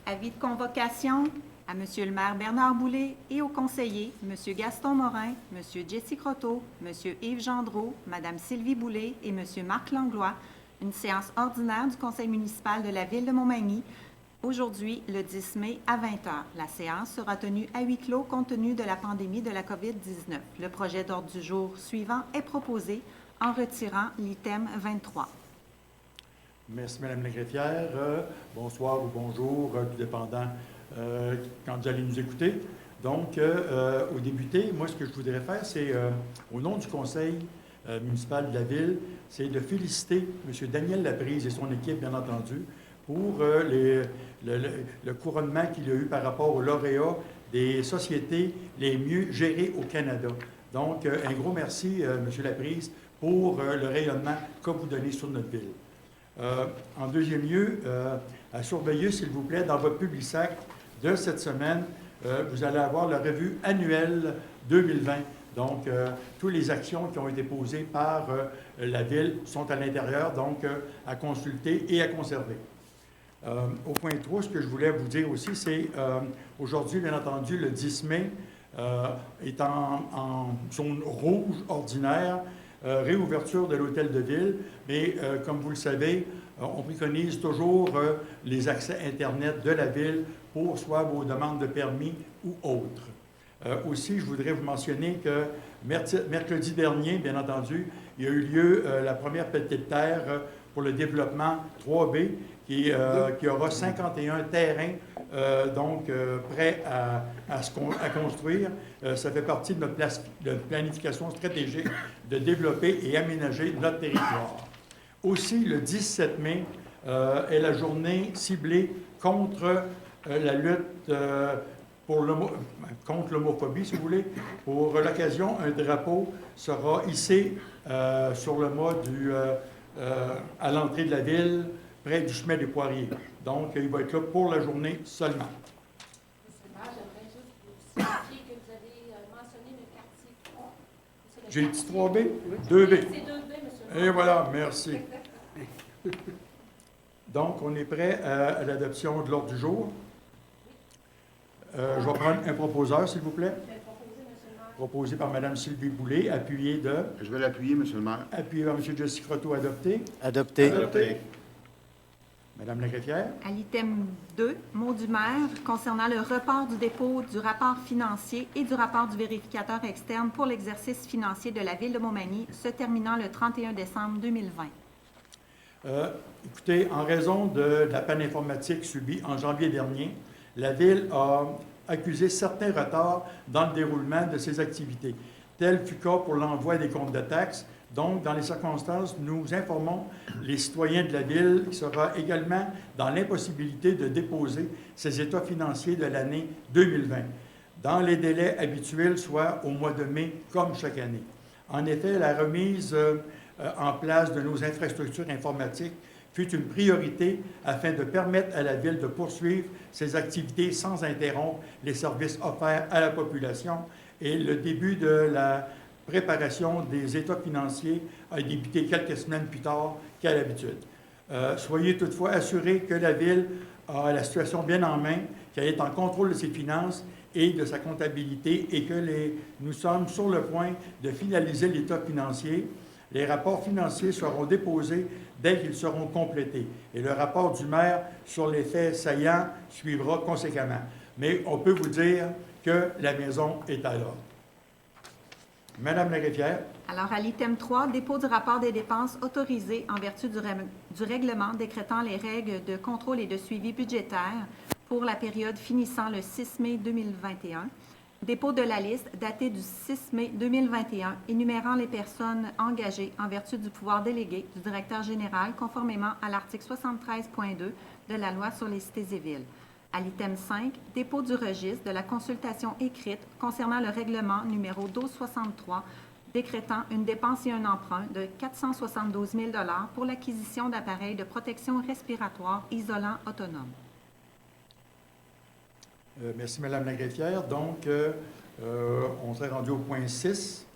Avis de convocation à Monsieur le maire Bernard Boulay et aux conseillers Monsieur Gaston Morin, Monsieur Jesse Croteau, Monsieur Yves Gendreau, Madame Sylvie Boulay et Monsieur Marc Langlois. Une séance ordinaire du conseil municipal de la ville de Montmagny, aujourd'hui, le 10 mai, à 20 h. La séance sera tenue à huis clos compte tenu de la pandémie de la COVID-19. Le projet d'ordre du jour suivant est proposé en retirant l'item 23. Merci, Mme la greffière. Bonsoir ou bonjour, tout dépendant quand vous allez nous écouter. Donc, au débuter, moi, ce que je voudrais faire, c'est, au nom du conseil municipal de la ville, c'est de féliciter M. Daniel Laprise et son équipe, bien entendu, pour le couronnement qu'il a eu par rapport au lauréat des sociétés les mieux gérées au Canada. Donc, un gros merci, M. Laprise, pour le rayonnement que vous donnez sur notre ville. En deuxième lieu, à surveiller, s'il vous plaît, dans votre Publisac de cette semaine, vous allez avoir la revue annuelle 2020. Donc, toutes les actions qui ont été posées par la Ville sont à l'intérieur, donc à consulter et à conserver. Au point 3, ce que je voulais vous dire aussi, c'est aujourd'hui, bien entendu, le 10 mai est en zone rouge ordinaire, réouverture de l'hôtel de ville, mais comme vous le savez, on préconise toujours les accès Internet de la ville pour soit vos demandes de permis ou autres. Aussi, je voudrais vous mentionner que mercredi dernier, bien entendu, il y a eu lieu la première pelletée de terre pour le développement 3B qui aura 51 terrains prêts à construire. Ça fait partie de notre planification stratégique de développer et aménager notre territoire. Aussi, le 17 mai est la journée ciblée contre la lutte contre l'homophobie, si vous voulez. Pour l'occasion, un drapeau sera hissé sur le mât à l'entrée de la ville, près du chemin des Poiriers. Donc, il va être là pour la journée seulement. Monsieur le maire, j'aimerais juste vous signifier que vous avez mentionné le quartier 3. J'ai dit 3B? 2B. C'est 2B, monsieur le maire. Et voilà, merci. Donc, on est prêt à l'adoption de l'ordre du jour. Je vais prendre un proposeur, s'il vous plaît. Je vais proposer, monsieur le maire. Proposé par Mme Sylvie Boulay, appuyé de... Je vais l'appuyer, monsieur le maire. Appuyé par M. Jesse Croteau, adopté. Adopté. Adopté. Madame la greffière. À l'item 2, mot du maire concernant le report du dépôt du rapport financier et du rapport du vérificateur externe pour l'exercice financier de la Ville de Montmagny, se terminant le 31 décembre 2020. Écoutez, en raison de la panne informatique subie en janvier dernier, la Ville a accusé certains retards dans le déroulement de ses activités. Tel fut le cas pour l'envoi des comptes de taxes. Donc, dans les circonstances, nous informons les citoyens de la Ville qui sera également dans l'impossibilité de déposer ses états financiers de l'année 2020, dans les délais habituels, soit au mois de mai, comme chaque année. En effet, la remise en place de nos infrastructures informatiques fut une priorité afin de permettre à la Ville de poursuivre ses activités sans interrompre les services offerts à la population, et le début de la préparation des états financiers a débuté quelques semaines plus tard qu'à l'habitude. Soyez toutefois assurés que la Ville a la situation bien en main, qu'elle est en contrôle de ses finances et de sa comptabilité, et que nous sommes sur le point de finaliser l'état financier. Les rapports financiers seront déposés dès qu'ils seront complétés, et le rapport du maire sur les faits saillants suivra conséquemment. Mais on peut vous dire que la maison est à l'ordre. Madame la greffière. Alors, à l'item 3, dépôt du rapport des dépenses autorisées en vertu du règlement décrétant les règles de contrôle et de suivi budgétaire pour la période finissant le 6 mai 2021. Dépôt de la liste datée du 6 mai 2021, énumérant les personnes engagées en vertu du pouvoir délégué du directeur général conformément à l'article 73.2 de la loi sur les cités et villes. À l'item 5, dépôt du registre de la consultation écrite concernant le règlement numéro 1263 décrétant une dépense et un emprunt de 472 000 $ pour l'acquisition d'appareils de protection respiratoire isolants autonomes. Merci, Madame la greffière. Donc, on serait rendu au point 6.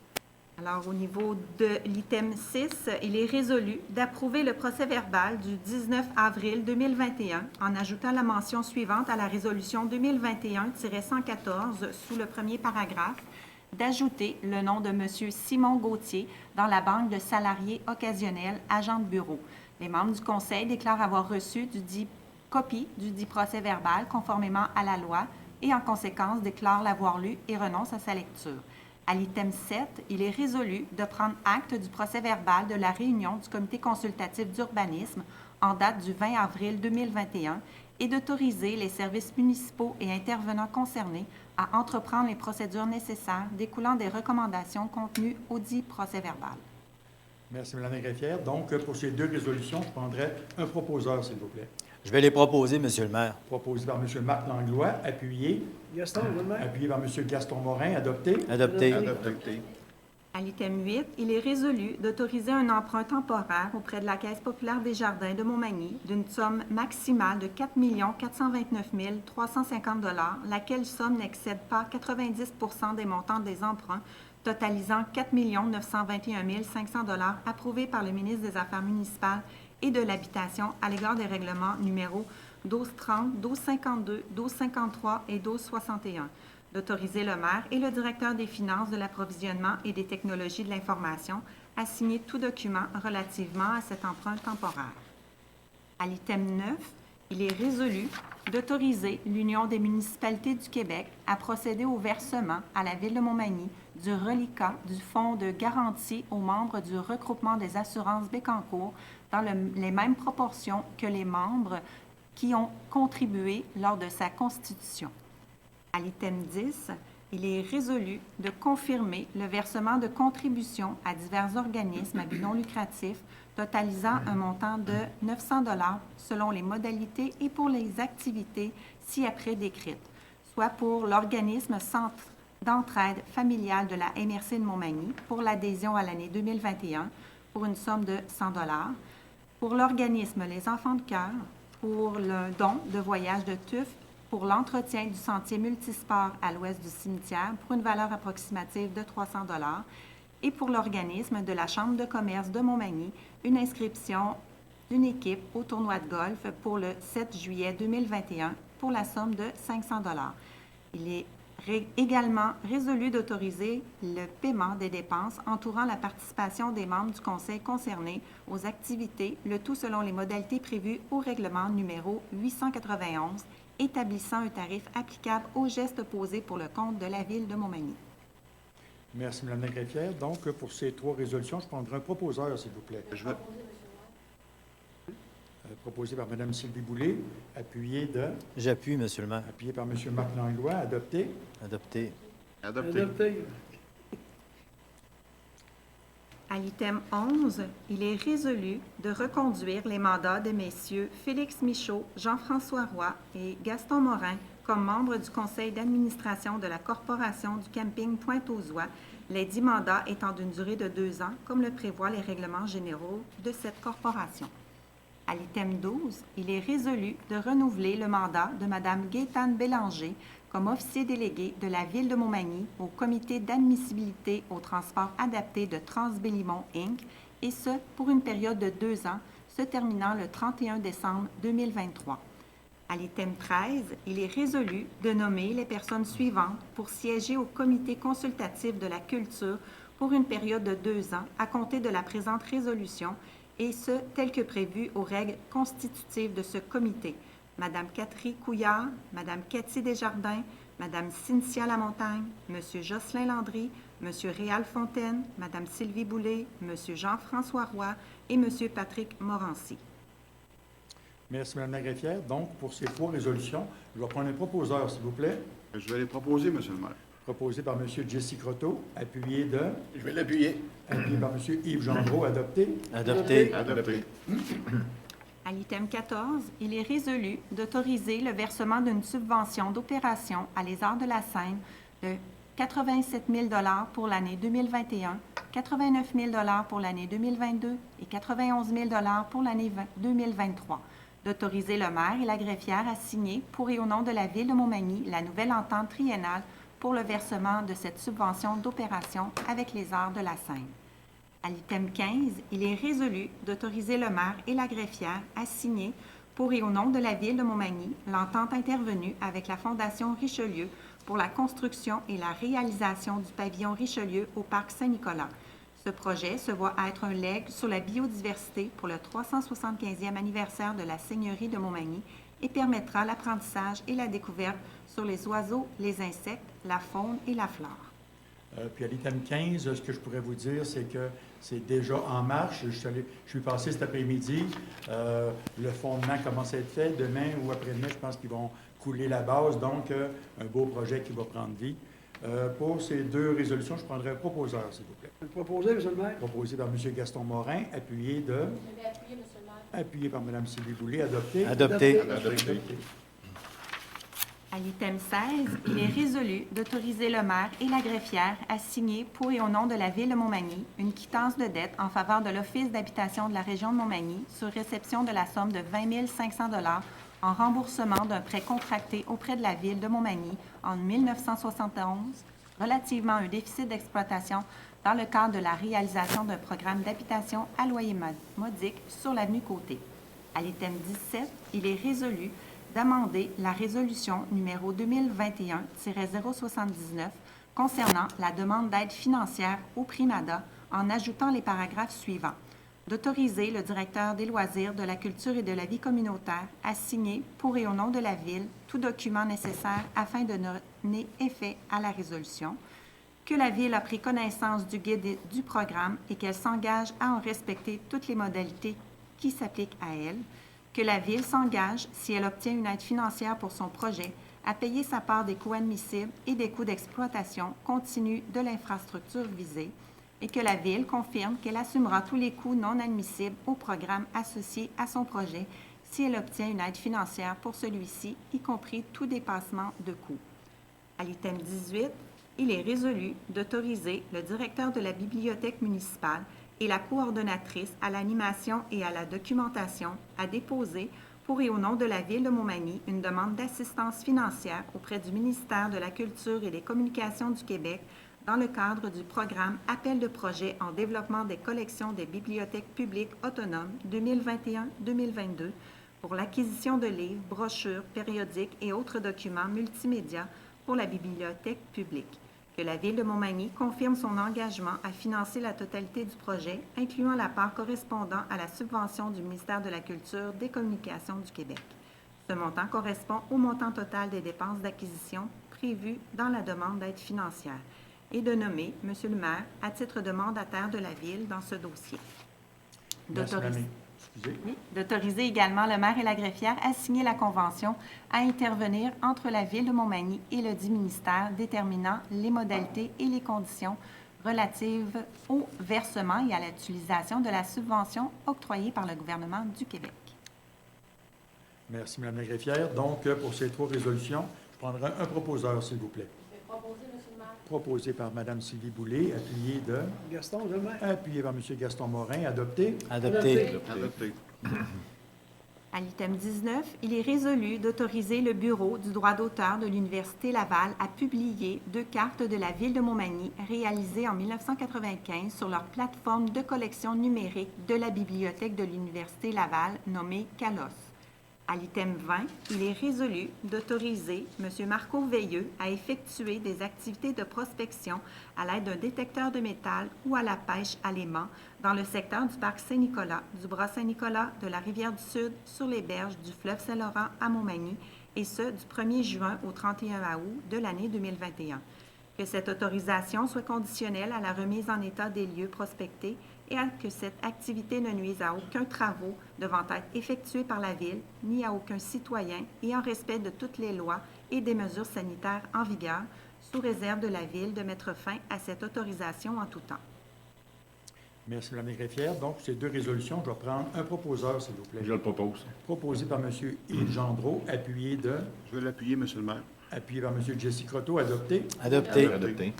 Alors, au niveau de l'item 6, il est résolu d'approuver le procès-verbal du 19 avril 2021 en ajoutant la mention suivante à la résolution 2021-114 sous le premier paragraphe, d'ajouter le nom de M. Simon Gauthier dans la banque de salariés occasionnels agents de bureau. Les membres du Conseil déclarent avoir reçu copie du dit procès-verbal conformément à la loi et en conséquence déclarent l'avoir lu et renoncent à sa lecture. À l'item 7, il est résolu de prendre acte du procès-verbal de la réunion du Comité consultatif d'urbanisme en date du 20 avril 2021 et d'autoriser les services municipaux et intervenants concernés à entreprendre les procédures nécessaires découlant des recommandations contenues au dit procès-verbal. Merci, Mme la greffière. Donc, pour ces deux résolutions, je prendrai un proposeur, s'il vous plaît. Je vais les proposer, Monsieur le maire. Proposé par M. Marc Langlois, appuyé. Gaston, le maire. Appuyé par M. Gaston Morin, adopté. Adopté. Adopté. À l'item 8, il est résolu d'autoriser un emprunt temporaire auprès de la Caisse populaire des Jardins de Montmagny d'une somme maximale de 4 429 350 $, laquelle somme n'excède pas 90 % des montants des emprunts, totalisant 4 921 500 $ approuvés par le ministre des Affaires municipales et de l'Habitation à l'égard des règlements numéros 1230, 1252, 1253 et 1261. D'autoriser le maire et le directeur des finances, de l'approvisionnement et des technologies de l'information à signer tout document relativement à cet emprunt temporaire. À l'item 9, il est résolu d'autoriser l'Union des municipalités du Québec à procéder au versement à la Ville de Montmagny du reliquat du Fonds de garantie aux membres du regroupement des assurances Bécancour dans les mêmes proportions que les membres qui ont contribué lors de sa constitution. À l'item 10, il est résolu de confirmer le versement de contributions à divers organismes à but non lucratif totalisant un montant de 900 $ selon les modalités et pour les activités ci-après décrites, soit pour l'organisme Centre d'entraide familiale de la MRC de Montmagny pour l'adhésion à l'année 2021 pour une somme de 100 $, pour l'organisme Les Enfants de Cœur pour le don de voyage de TUF pour l'entretien du sentier multisport à l'ouest du cimetière pour une valeur approximative de 300 $ et pour l'organisme de la Chambre de commerce de Montmagny, une inscription d'une équipe au tournoi de golf pour le 7 juillet 2021 pour la somme de 500 $. Il est également résolu d'autoriser le paiement des dépenses entourant la participation des membres du Conseil concernés aux activités, le tout selon les modalités prévues au règlement numéro 891 établissant un tarif applicable aux gestes posés pour le compte de la Ville de Montmagny. Merci, Mme la greffière. Donc, pour ces trois résolutions, je prendrai un proposeur, s'il vous plaît. Je vais. Proposé par Mme Sylvie Boulay, appuyé J'appuie, Monsieur le maire. appuyé par M. Marc Langlois, adopté. Adopté. Adopté. À l'item 11, il est résolu de reconduire les mandats de messieurs Félix Michaud, Jean-François Roy et Gaston Morin comme membres du conseil d'administration de la Corporation du camping Pointe-aux-Oies, les 10 mandats étant d'une durée de 2 ans, comme le prévoient les règlements généraux de cette corporation. À l'item 12, il est résolu de renouveler le mandat de Mme Gaétane Bélanger comme officier délégué de la Ville de Montmagny au comité d'admissibilité au transport adapté de Transbélimont Inc., et ce, pour une période de 2 ans, se terminant le 31 décembre 2023. À l'item 13, il est résolu de nommer les personnes suivantes pour siéger au comité consultatif de la culture pour une période de 2 ans à compter de la présente résolution, et ce, tel que prévu aux règles constitutives de ce comité. Mme Catherine Couillard, Mme Cathy Desjardins, Mme Cynthia Lamontagne, M. Jocelyn Landry, M. Réal Fontaine, Mme Sylvie Boulay, M. Jean-François Roy et M. Patrick Morancy. Merci, Mme la greffière. Donc, pour ces trois résolutions, je vais prendre un proposeur, s'il vous plaît. Je vais les proposer, Monsieur le maire. Proposé par M. Jesse Croteau, appuyé Je vais l'appuyer. appuyé par M. Yves Gendreau, adopté. Adopté. Adopté. À l'item 14, il est résolu d'autoriser le versement d'une subvention d'opération à l'Ésard de la Seine de 87 000 $ pour l'année 2021, 89 000 $ pour l'année 2022 et 91 000 $ pour l'année 2023. D'autoriser le maire et la greffière à signer pour et au nom de la Ville de Montmagny la nouvelle entente triennale pour le versement de cette subvention d'opération avec les arts de la scène. À l'item 15, il est résolu d'autoriser le maire et la greffière à signer pour et au nom de la Ville de Montmagny l'entente intervenue avec la Fondation Richelieu pour la construction et la réalisation du pavillon Richelieu au Parc Saint-Nicolas. Ce projet se voit être un legs sur la biodiversité pour le 375e anniversaire de la Seigneurie de Montmagny et permettra l'apprentissage et la découverte sur les oiseaux, les insectes, la faune et la flore. Puis à l'item 15, ce que je pourrais vous dire, c'est que c'est déjà en marche. Je suis passé cet après-midi. Le fondement commence à être fait. Demain ou après-demain, je pense qu'ils vont couler la base. Donc, un beau projet qui va prendre vie. Pour ces deux résolutions, je prendrai un proposeur, s'il vous plaît. Proposé, M. le maire. Proposé par M. Gaston Morin, appuyé Je vais appuyer, M. le maire. appuyé par Mme Sylvie Boulay, adopté. Adopté. Adopté. À l'item 16, il est résolu d'autoriser le maire et la greffière à signer pour et au nom de la Ville de Montmagny une quittance de dette en faveur de l'Office d'habitation de la région de Montmagny sur réception de la somme de 20 500 $ en remboursement d'un prêt contracté auprès de la Ville de Montmagny en 1971 relativement à un déficit d'exploitation dans le cadre de la réalisation d'un programme d'habitation à loyer modique sur l'avenue Côté. À l'item 17, il est résolu d'amender la résolution numéro 2021-079 concernant la demande d'aide financière au Primada en ajoutant les paragraphes suivants. D'autoriser le directeur des loisirs, de la culture et de la vie communautaire à signer pour et au nom de la Ville tout document nécessaire afin de donner effet à la résolution, que la Ville a pris connaissance du guide du programme et qu'elle s'engage à en respecter toutes les modalités qui s'appliquent à elle, que la Ville s'engage, si elle obtient une aide financière pour son projet, à payer sa part des coûts admissibles et des coûts d'exploitation continue de l'infrastructure visée, et que la Ville confirme qu'elle assumera tous les coûts non admissibles au programme associé à son projet si elle obtient une aide financière pour celui-ci, y compris tout dépassement de coûts. À l'item 18, il est résolu d'autoriser le directeur de la bibliothèque municipale et la coordonnatrice à l'animation et à la documentation à déposer pour et au nom de la Ville de Montmagny une demande d'assistance financière auprès du ministère de la Culture et des Communications du Québec dans le cadre du programme Appel de projet en développement des collections des bibliothèques publiques autonomes 2021-2022 pour l'acquisition de livres, brochures, périodiques et autres documents multimédia pour la bibliothèque publique. Que la Ville de Montmagny confirme son engagement à financer la totalité du projet, incluant la part correspondant à la subvention du ministère de la Culture, des Communications du Québec. Ce montant correspond au montant total des dépenses d'acquisition prévues dans la demande d'aide financière et de nommer M. le maire à titre de mandataire de la Ville dans ce dossier. Merci, Madame. Excusez. Oui, d'autoriser également le maire et la greffière à signer la convention à intervenir entre la Ville de Montmagny et le dit ministère déterminant les modalités et les conditions relatives au versement et à l'utilisation de la subvention octroyée par le gouvernement du Québec. Merci, Mme la greffière. Donc, pour ces trois résolutions, je prendrai un proposeur, s'il vous plaît. Je vais proposer, M. le maire. Proposé par Mme Sylvie Boulay, appuyé de... Gaston, M. le maire. Appuyé par M. Gaston Morin, adopté. Adopté. Adopté. À l'item 19, il est résolu d'autoriser le Bureau du droit d'auteur de l'Université Laval à publier 2 cartes de la Ville de Montmagny réalisées en 1995 sur leur plateforme de collection numérique de la Bibliothèque de l'Université Laval nommée CALOS. À l'item 20, il est résolu d'autoriser M. Marco Veilleux à effectuer des activités de prospection à l'aide d'un détecteur de métal ou à la pêche à l'aimant dans le secteur du parc Saint-Nicolas, du bras Saint-Nicolas, de la rivière du Sud, sur les berges du fleuve Saint-Laurent à Montmagny, et ce, du 1er juin au 31 août de l'année 2021. Que cette autorisation soit conditionnelle à la remise en état des lieux prospectés et à que cette activité ne nuise à aucun travaux devant être effectués par la Ville, ni à aucun citoyen, et en respect de toutes les lois et des mesures sanitaires en vigueur, sous réserve de la Ville de mettre fin à cette autorisation en tout temps. Merci, Mme la greffière. Donc, ces deux résolutions, je vais prendre un proposeur, s'il vous plaît. Je le propose. Proposé par M. Yves Gendreau, appuyé de... Je vais l'appuyer, M. le maire. Appuyé par M. Jesse Croteau, adopté. Adopté. Adopté.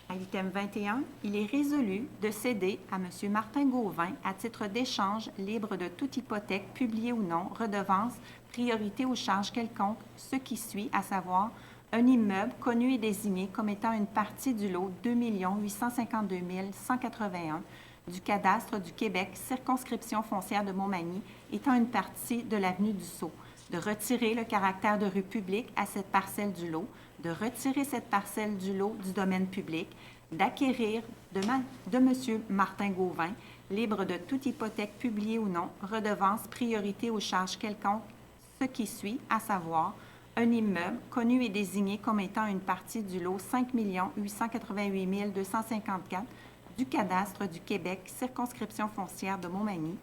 À l'item 21, il est résolu de céder à M. Martin Gauvin, à titre d'échange libre de toute hypothèque, publiée ou non, redevance, priorité aux charges quelconques, ce qui suit, à savoir un immeuble connu et désigné comme étant une partie du lot 2 852 181 du cadastre du Québec, circonscription foncière de Montmagny, étant une partie de l'avenue du Sceau, de retirer le caractère de rue publique à cette parcelle du lot, de retirer cette parcelle du lot du domaine public, d'acquérir de M. Martin Gauvin, libre de toute hypothèque publiée ou non, redevance, priorité aux charges quelconques, ce qui suit, à savoir un immeuble connu et désigné comme étant une partie du lot 5 888 254 du cadastre du Québec, circonscription foncière de Montmagny,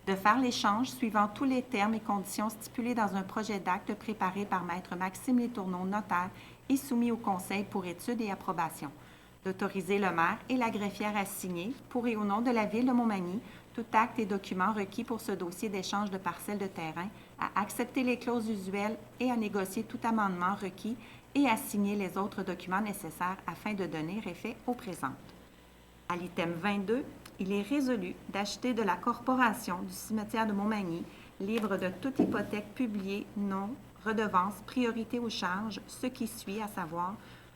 de faire l'échange suivant tous les termes et conditions stipulés dans un projet d'acte préparé par Maître Maxime Letourneau, notaire, et soumis au Conseil pour étude et approbation, d'autoriser le maire et la greffière à signer, pour et au nom de la Ville de Montmagny, tout acte et document requis pour ce dossier d'échange de parcelles de terrain, à accepter les clauses usuelles et à négocier tout amendement requis et à signer les autres documents nécessaires afin de donner effet aux présentes. À l'item 22, il est résolu d'acheter de la Corporation du cimetière de Montmagny, libre de toute hypothèque publiée, non, redevance, priorité aux charges, ce qui suit, à savoir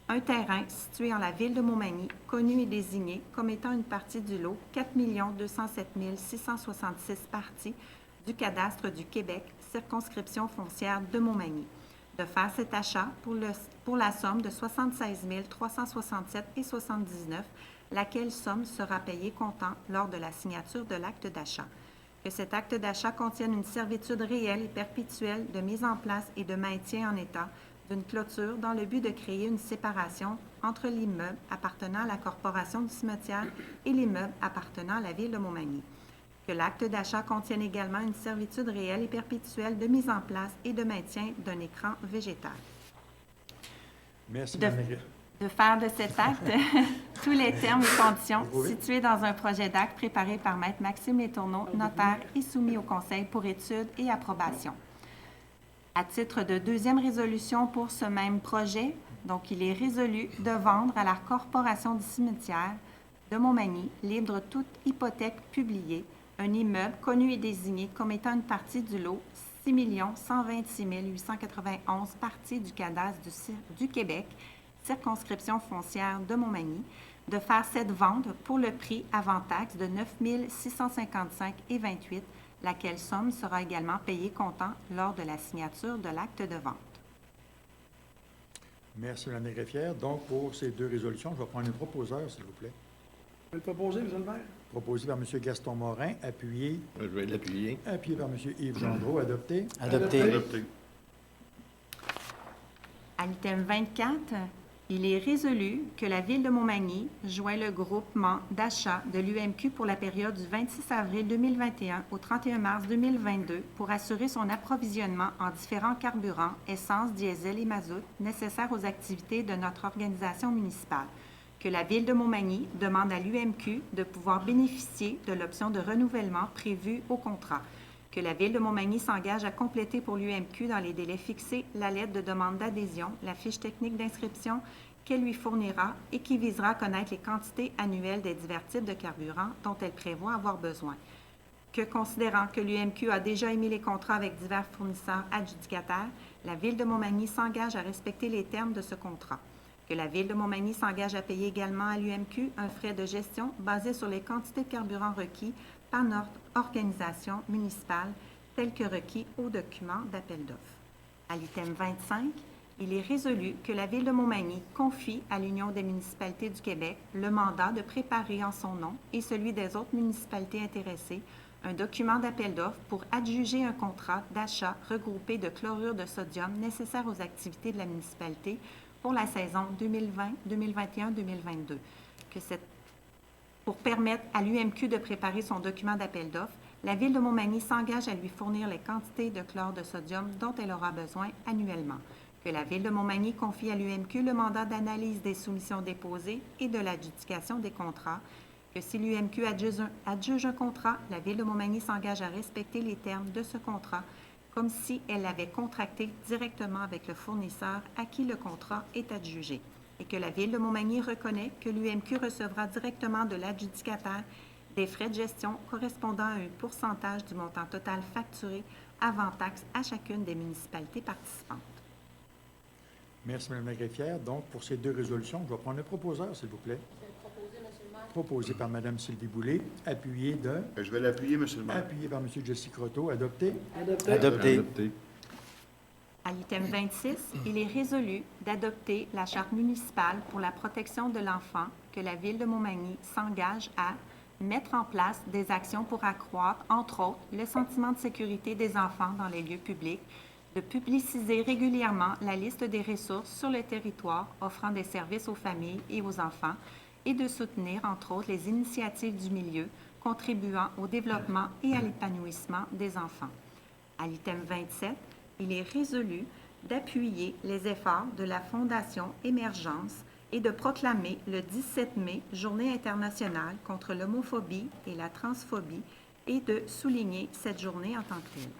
un terrain situé en la ville de Montmagny, connu et désigné comme étant une partie du lot 4 207 666 parties du cadastre du Québec, circonscription foncière de Montmagny, de faire cet achat pour la somme de 76 367,79 laquelle somme sera payée comptant lors de la signature de l'acte d'achat. Que cet acte d'achat contienne une servitude réelle et perpétuelle de mise en place et de maintien en état d'une clôture dans le but de créer une séparation entre l'immeuble appartenant à la Corporation du cimetière et l'immeuble appartenant à la Ville de Montmagny. Que l'acte d'achat contienne également une servitude réelle et perpétuelle de mise en place et de maintien d'un écran végétal. Merci, De- Mme Maigret. De faire de cet acte tous les termes et conditions situés dans un projet d'acte préparé par Maître Maxime Letourneau, notaire, et soumis au Conseil pour étude et approbation. À titre de deuxième résolution pour ce même projet, donc il est résolu de vendre à la Corporation du cimetière de Montmagny, libre de toute hypothèque publiée, un immeuble connu et désigné comme étant une partie du lot 6 126 891 parties du cadastre du Québec, circonscription foncière de Montmagny, de faire cette vente pour le prix avant taxe de 9 655,28, laquelle somme sera également payée comptant lors de la signature de l'acte de vente. Merci, Mme la greffière. Donc, pour ces deux résolutions, je vais prendre un proposeur, s'il vous plaît. Je vais le proposer, M. le maire. Proposé par M. Gaston Morin, appuyé Je vais l'appuyer. par M. Yves Gendreau, adopté. Adopté. Adopté. À l'item 24, il est résolu que la Ville de Montmagny joint le groupement d'achat de l'UMQ pour la période du 26 avril 2021 au 31 mars 2022 pour assurer son approvisionnement en différents carburants, essence, diesel et mazout nécessaires aux activités de notre organisation municipale. Que la Ville de Montmagny demande à l'UMQ de pouvoir bénéficier de l'option de renouvellement prévue au contrat. Que la Ville de Montmagny s'engage à compléter pour l'UMQ dans les délais fixés la lettre de demande d'adhésion, la fiche technique d'inscription qu'elle lui fournira et qui visera à connaître les quantités annuelles des divers types de carburants dont elle prévoit avoir besoin. Que, considérant que l'UMQ a déjà émis les contrats avec divers fournisseurs adjudicataires, la Ville de Montmagny s'engage à respecter les termes de ce contrat. Que la Ville de Montmagny s'engage à payer également à l'UMQ un frais de gestion basé sur les quantités de carburant requis par notre organisation municipale, tel que requis au document d'appel d'offres. À l'item 25, il est résolu que la Ville de Montmagny confie à l'Union des municipalités du Québec le mandat de préparer en son nom et celui des autres municipalités intéressées un document d'appel d'offres pour adjuger un contrat d'achat regroupé de chlorure de sodium nécessaire aux activités de la municipalité pour la saison 2020, 2021, 2022. Pour permettre à l'UMQ de préparer son document d'appel d'offres, la Ville de Montmagny s'engage à lui fournir les quantités de chlore de sodium dont elle aura besoin annuellement. Que la Ville de Montmagny confie à l'UMQ le mandat d'analyse des soumissions déposées et de l'adjudication des contrats. Que si l'UMQ adjuge un contrat, la Ville de Montmagny s'engage à respecter les termes de ce contrat, comme si elle l'avait contracté directement avec le fournisseur à qui le contrat est adjugé. Et que la Ville de Montmagny reconnaît que l'UMQ recevra directement de l'adjudicataire des frais de gestion correspondant à un pourcentage du montant total facturé avant taxe à chacune des municipalités participantes. Merci, Mme la greffière. Donc, pour ces deux résolutions, je vais prendre un proposeur, s'il vous plaît. Je vais le proposer, M. le maire. Proposé par Mme Sylvie Boulay, appuyé de... Je vais l'appuyer, M. le maire. Appuyé par M. Jesse Croteau, adopté. Adopté. Adopté. À l'item 26, il est résolu d'adopter la Charte municipale pour la protection de l'enfant que la Ville de Montmagny s'engage à mettre en place des actions pour accroître, entre autres, le sentiment de sécurité des enfants dans les lieux publics, de publiciser régulièrement la liste des ressources sur le territoire offrant des services aux familles et aux enfants et de soutenir, entre autres, les initiatives du milieu contribuant au développement et à l'épanouissement des enfants. À l'item 27, il est résolu d'appuyer les efforts de la Fondation Émergence et de proclamer le 17 mai Journée internationale contre l'homophobie et la transphobie et de souligner cette journée en tant que telle.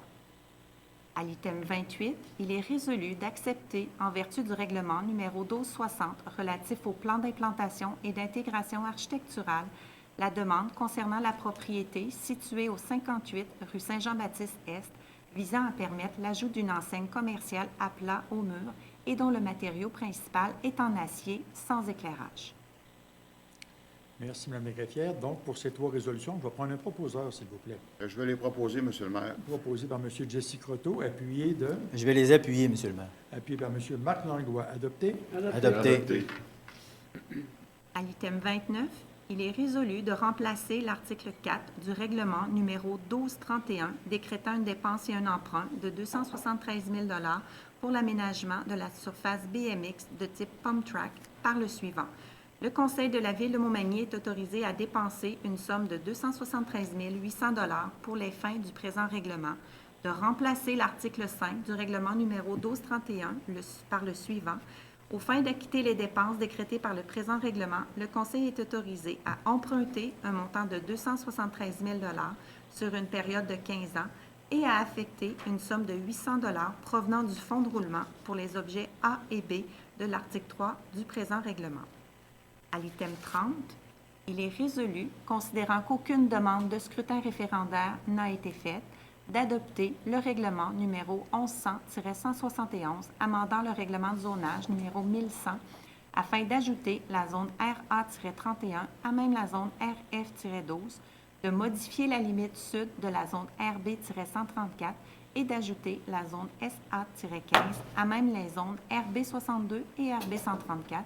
À l'item 28, il est résolu d'accepter, en vertu du règlement numéro 1260 relatif au plan d'implantation et d'intégration architecturale, la demande concernant la propriété située au 58 rue Saint-Jean-Baptiste-Est visant à permettre l'ajout d'une enseigne commerciale à plat au mur et dont le matériau principal est en acier sans éclairage. Merci, Mme la greffière. Donc, pour ces trois résolutions, je vais prendre un proposeur, s'il vous plaît. Je vais les proposer, M. le maire. Proposé par M. Jesse Croteau, appuyé de... Je vais les appuyer, Monsieur le maire. Appuyé par M. Marc Langlois, adopté. Adopté. À l'item 29, il est résolu de remplacer l'article 4 du règlement numéro 1231 décrétant une dépense et un emprunt de 273 000 $ pour l'aménagement de la surface BMX de type Pump Track par le suivant. Le Conseil de la Ville de Montmagny est autorisé à dépenser une somme de 273 800 $ pour les fins du présent règlement, de remplacer l'article 5 du règlement numéro 1231 par le suivant. Aux fins d'acquitter les dépenses décrétées par le présent règlement, le Conseil est autorisé à emprunter un montant de 273 000 $ sur une période de 15 ans et à affecter une somme de 800 $ provenant du fonds de roulement pour les objets A et B de l'article 3 du présent règlement. À l'item 30, il est résolu, considérant qu'aucune demande de scrutin référendaire n'a été faite, d'adopter le règlement numéro 1100-171 amendant le règlement de zonage numéro 1100 afin d'ajouter la zone RA-31 à même la zone RF-12, de modifier la limite sud de la zone RB-134 et d'ajouter la zone SA-15 à même les zones RB-62 et RB-134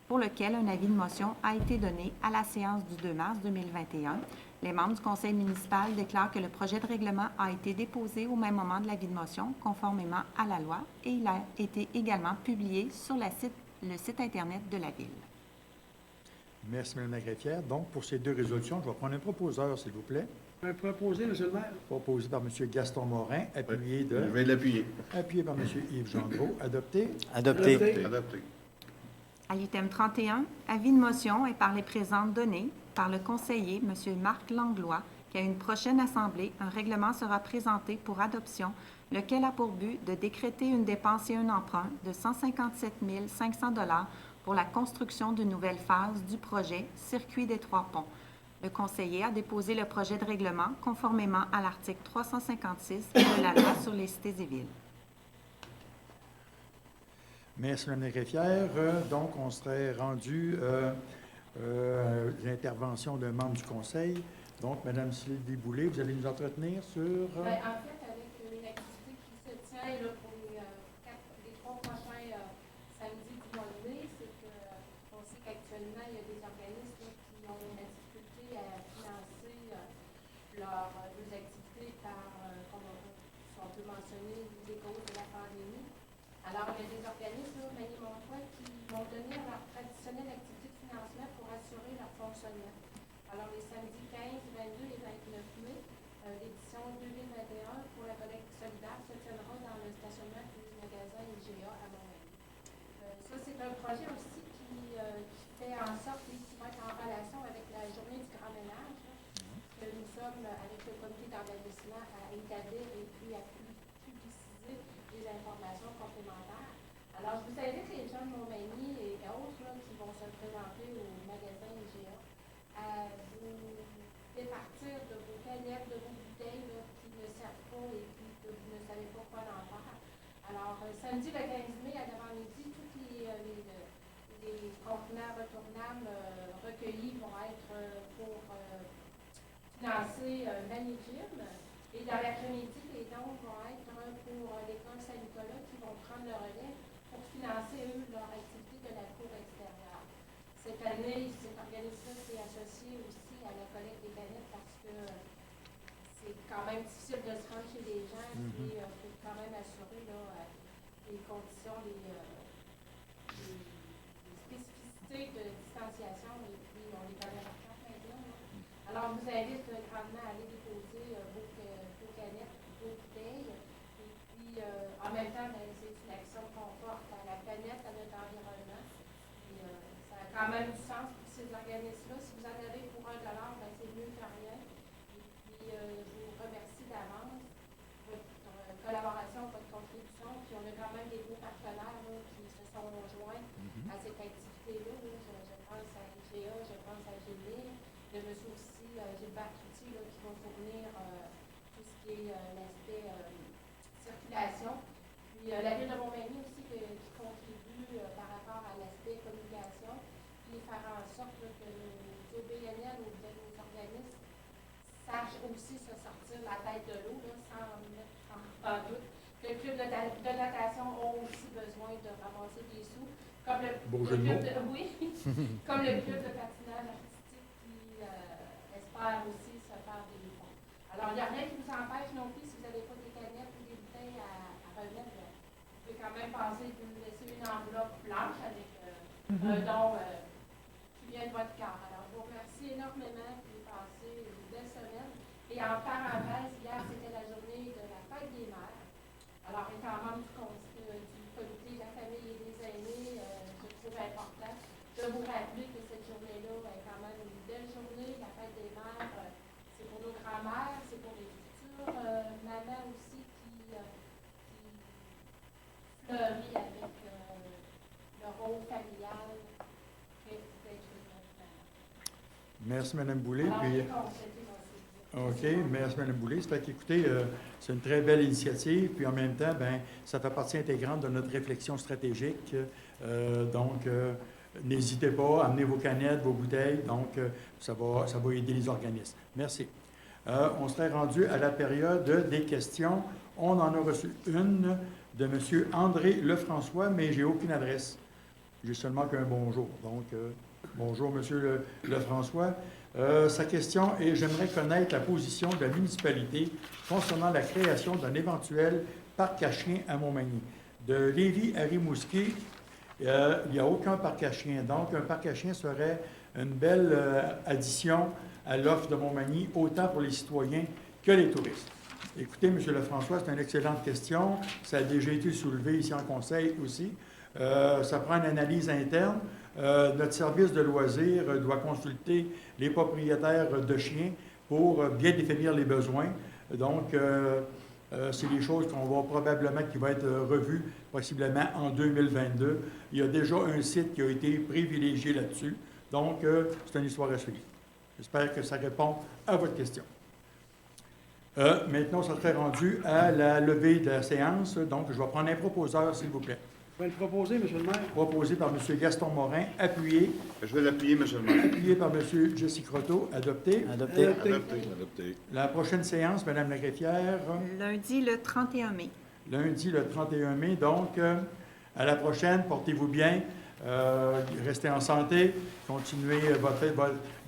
pour lequel un avis de motion a été donné à la séance du 2 mars 2021. Les membres du conseil municipal déclarent que le projet de règlement a été déposé au même moment de l'avis de motion, conformément à la loi, et il a été également publié sur le site Internet de la Ville. Merci, Mme la greffière. Donc, pour ces deux résolutions, je vais prendre un proposeur, s'il vous plaît. Un proposé, M. le maire. Proposé par M. Gaston Morin, appuyé Je de... vais l'appuyer. Appuyé par M. Yves Gendreau, adopté. Adopté. Adopté. À l'item 31, avis de motion est par les présentes données par le conseiller M. Marc Langlois qu'à une prochaine assemblée, un règlement sera présenté pour adoption, lequel a pour but de décréter une dépense et un emprunt de 157 500 $ pour la construction d'une nouvelle phase du projet Circuit des Trois Ponts. Le conseiller a déposé le projet de règlement conformément à l'article 356 de la loi sur les cités et villes. Merci, Mme la greffière. Donc, on serait rendu l'intervention d'un membre du conseil. Donc, Mme Sylvie Boulay, vous allez nous entretenir sur... Ben, en fait, avec une activité qui se tient là, pour les 3 prochains samedis du mois de mai, c'est qu'on sait qu'actuellement, il y a des organismes là, qui ont de la difficulté à financer leurs activités par, comme on peut mentionner, les causes de la pandémie. Alors, il y a des organismes, Magny Montois, qui vont donner leur traditionnelle activité de financement pour assurer leur fonctionnement. Alors, les samedis 15, 22 et 29 mai, l'édition 2021 pour la collecte solidaire se tiendra dans le stationnement du magasin IGA à Montmagny. Ça, c'est un projet aussi qui fait en sorte qu'il va être en relation avec la journée du grand ménage, là, que nous sommes, avec le comité d'organisation, à établir et puis à publiciser des informations complémentaires. Alors, je vous invite les gens de Montmagny et autres là, qui vont se présenter au magasin IGA à vous départir de vos canettes, de vos bouteilles là, qui ne servent pas et puis que vous ne savez pas quoi en faire. Alors, samedi le 15 mai à l'avant-midi, toutes les financer Valley Gym. Et dans l'après-midi, les dons vont être pour l'école Saint-Nicolas qui vont prendre le relais pour financer, eux, leur activité de la cour extérieure. Cette année, cet organisme-là s'est associé aussi à la collecte des canettes parce que c'est quand même difficile de se rendre chez les gens et il faut quand même assurer là, les conditions, les spécificités de distanciation et puis on les connaît par cœur maintenant. Là. Alors, je vous invite grandement à aller déposer vos canettes, vos bouteilles et puis en même temps, c'est une action qu'on porte à la planète, à notre environnement. Et, ça a quand même du sens pour ces organismes-là. Si vous en avez pour $1, ben, c'est mieux que rien. Et puis, je vous remercie d'avance votre collaboration, votre contribution. Puis, on a quand même des beaux partenaires là, qui se sont joints à cette activité-là. Je pense à IGA, je pense à Gilles. Il y a monsieur aussi Gilbert Cloutier qui va fournir tout ce qui est l'aspect circulation. Puis, la Ville de Montmagny aussi qui contribue par rapport à l'aspect communication. Puis faire en sorte là, que nos OBNL ou nos organismes sachent aussi se sortir la tête de l'eau sans mettre en doute que le club de natation a aussi besoin de ramasser des sous. Comme le club de, oui, comme le club de patinage artistique qui espère aussi se faire des fonds. Alors, il n'y a rien qui vous empêche non plus, si vous n'avez pas des canettes ou des bouteilles à remettre, vous pouvez quand même penser de nous laisser une enveloppe blanche avec un don qui vient de votre cœur. Alors, je vous remercie énormément et passez une belle semaine. Et en parenthèse, hier, c'était la journée de la fête des mères. Alors, étant membre du comité de la famille et des aînés, je trouve important de vous rappeler que cette journée-là est quand même une belle journée. La fête des mères, c'est pour nos grands-mères, c'est pour les futures mamans aussi qui fleurit avec le rôle familial d'être notre maman. Merci, Mme Boulay. Alors, Puis, je vais compléter mon OK, merci Mme Boulay. C'est fait qu'écoutez, c'est une très belle initiative, puis en même temps, ben, ça fait partie intégrante de notre réflexion stratégique. Donc, n'hésitez pas, amenez vos canettes, vos bouteilles, donc ça va aider les organismes. Merci. On serait rendu à la période des questions. On en a reçu une de M. André Lefrançois, mais j'ai aucune adresse. J'ai seulement qu'un bonjour. Donc, bonjour M. Lefrançois. Sa question est: j'aimerais connaître la position de la municipalité concernant la création d'un éventuel parc à chiens à Montmagny. De Lévis à Rimouski, il n'y a aucun parc à chiens. Donc, un parc à chiens serait une belle addition à l'offre de Montmagny, autant pour les citoyens que les touristes. Écoutez, M. Lefrançois, c'est une excellente question. Ça a déjà été soulevé ici en conseil aussi. Ça prend une analyse interne. Notre service de loisirs doit consulter les propriétaires de chiens pour bien définir les besoins. Donc, c'est des choses qu'on va probablement qui vont être revues possiblement en 2022. Il y a déjà un site qui a été privilégié là-dessus. Donc, c'est une histoire à suivre. J'espère que ça répond à votre question. Maintenant, ça serait rendu à la levée de la séance. Donc, je vais prendre un proposeur, s'il vous plaît. Vous pouvez le proposer, M. le maire. Proposé par M. Gaston Morin, appuyé. Je vais l'appuyer, M. le maire. Appuyé par M. Jesse Croteau, adopté. Adopté. Adopté. La prochaine séance, Mme la greffière, Lundi, le 31 mai. lundi le 31 mai. Donc, à la prochaine, portez-vous bien, restez en santé, continuez votre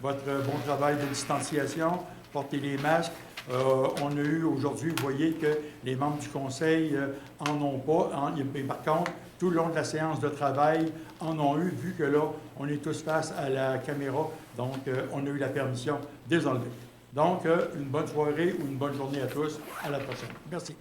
bon travail de distanciation, portez les masques. On a eu aujourd'hui, vous voyez que les membres du conseil en ont pas. Mais par contre, tout le long de la séance de travail, en ont eu, vu que là, on est tous face à la caméra. Donc, on a eu la permission de les enlever. Donc, une bonne soirée ou une bonne journée à tous. À la prochaine. Merci.